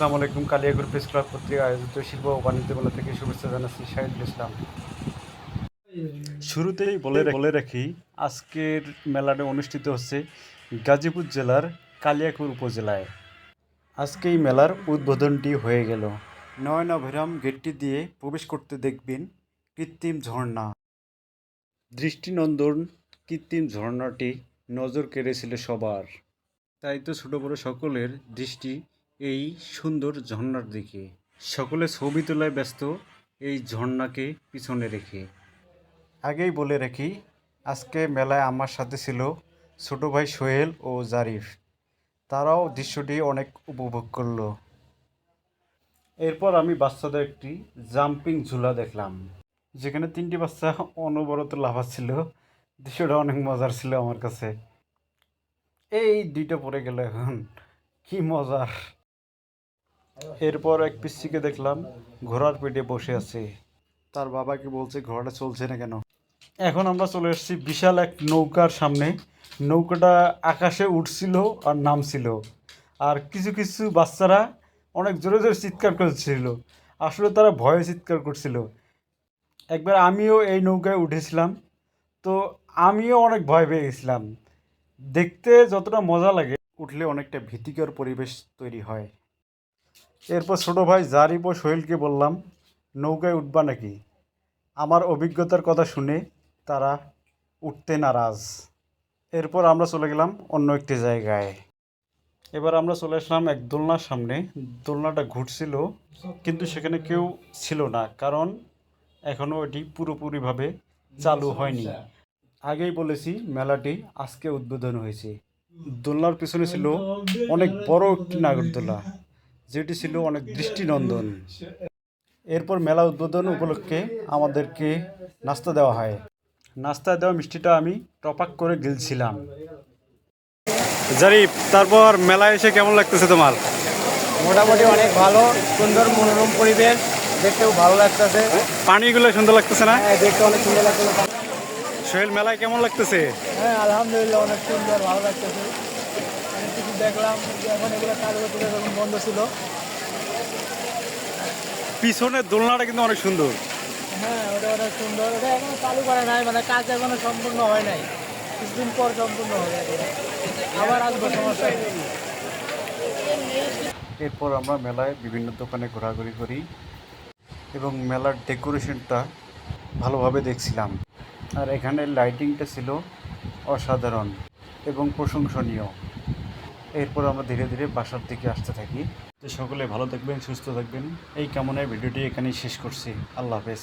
আসসালামু আলাইকুম। Kaliakair press club কর্তৃক আয়োজিত শিল্প ও বাণিজ্য মেলা থেকে শুভেচ্ছা জানাচ্ছি শাহিদুল ইসলাম। শুরুতেই বলে রাখি আজকের মেলাটা অনুষ্ঠিত হচ্ছে গাজীপুর জেলার কালিয়াকৈর উপজেলায়। আজকে এই মেলার উদ্বোধনটি হয়ে গেল। নয়নাভিরাম গেটটি দিয়ে প্রবেশ করতে দেখবেন কৃত্রিম ঝর্ণা। দৃষ্টিনন্দন কৃত্রিম ঝর্ণাটি নজর কেড়েছিল সবার। তাই তো ছোট বড় সকলের দৃষ্টি এই সুন্দর ঝর্ণার দিকে। সকলে ছবি তোলায় ব্যস্ত এই ঝর্ণাকে পিছনে রেখে। আগেই বলে রাখি আজকে মেলায় আমার সাথে ছিল ছোট ভাই সোহেল ও জারিফ। তারাও দৃশ্যটি অনেক উপভোগ করলো। এরপর আমি বাচ্চাদের একটি জাম্পিং ঝুলা দেখলাম, যেখানে 3টি বাচ্চা অনবরত লাফাচ্ছিল। দৃশ্যটা অনেক মজার ছিল আমার কাছে। এই 2টা পড়ে গেল, এখন কি মজার। এরপর এক পিচ্চিকে দেখলাম ঘোড়ার পেটে বসে আছে। তার বাবাকে বলছে ঘোড়াটা চলছে না কেন। এখন আমরা চলে এসেছি বিশাল এক নৌকার সামনে। নৌকাটা আকাশে উঠছিল আর নামছিল, আর কিছু কিছু বাচ্চারা অনেক জোরে জোরে চিৎকার করছিল। আসলে তারা ভয়ে চিৎকার করছিল। একবার আমিও এই নৌকায় উঠেছিলাম, তো আমিও অনেক ভয় পেয়ে গেছিলাম। দেখতে যতটা মজা লাগে, উঠলে অনেকটা ভীতিকর পরিবেশ তৈরি হয়। এরপর ছোটো ভাই জারিফ ও সোহেলকে বললাম নৌকায় উঠবা নাকি। আমার অভিজ্ঞতার কথা শুনে তারা উঠতে নারাজ। এরপর আমরা চলে গেলাম অন্য একটি জায়গায়। এবার আমরা চলে আসলাম এক দোলনার সামনে। দোলনাটা ঘুরছিল, কিন্তু সেখানে কেউ ছিল না, কারণ এখনও এটি পুরোপুরিভাবে চালু হয়নি। আগেই বলেছি মেলাটি আজকে উদ্বোধন হয়েছে। দোলনার পিছনে ছিল অনেক বড় একটি নাগরদোলা, যেটি ছিল অনেক দৃষ্টিনন্দন। এরপর মেলা উদ্বোধন উপলক্ষে আমাদেরকে নাস্তা দেওয়া হয়। নাস্তায় দেওয়া মিষ্টিটা আমি টপাক করে গিলছিলাম। জারিফ, তারপর মেলায় এসে কেমন লাগতেছে তোমার? মোটামুটি অনেক ভালো, সুন্দর মনোরম পরিবেশ, দেখতেও ভালো লাগতেছে। পানিগুলো সুন্দর লাগতেছে না? হ্যাঁ, দেখতে অনেক সুন্দর লাগতেছে। সোহেল, মেলায় কেমন লাগতেছে? হ্যাঁ, আলহামদুলিল্লাহ অনেক সুন্দর, ভালো লাগতেছে। অনেক কিছু দেখলাম, এখন এগুলো চালু হতে যখন বন্ধ ছিল। পিছনের দোলনাটা কিন্তু অনেক সুন্দর। হ্যাঁ, ওটা অনেক সুন্দর। ওটা এখনো চালু করা নাই, মানে কাজ এখনো সম্পূর্ণ হয় নাই। কিছুদিন পর সম্পূর্ণ হবে, আবার আসবো, সমস্যা নেই। এরপর আমরা মেলায় বিভিন্ন দোকানে ঘোরাঘুরি করি এবং মেলার ডেকোরেশনটা ভালোভাবে দেখছিলাম। আর এখানে লাইটিংটা ছিল অসাধারণ এবং প্রশংসনীয়। এরপর আমরা ধীরে ধীরে বাসার দিকে আসতে থাকি। তো সকলে ভালো থাকবেন, সুস্থ থাকবেন, এই কামনায় ভিডিওটি এখানেই শেষ করছি। আল্লাহ হাফেজ।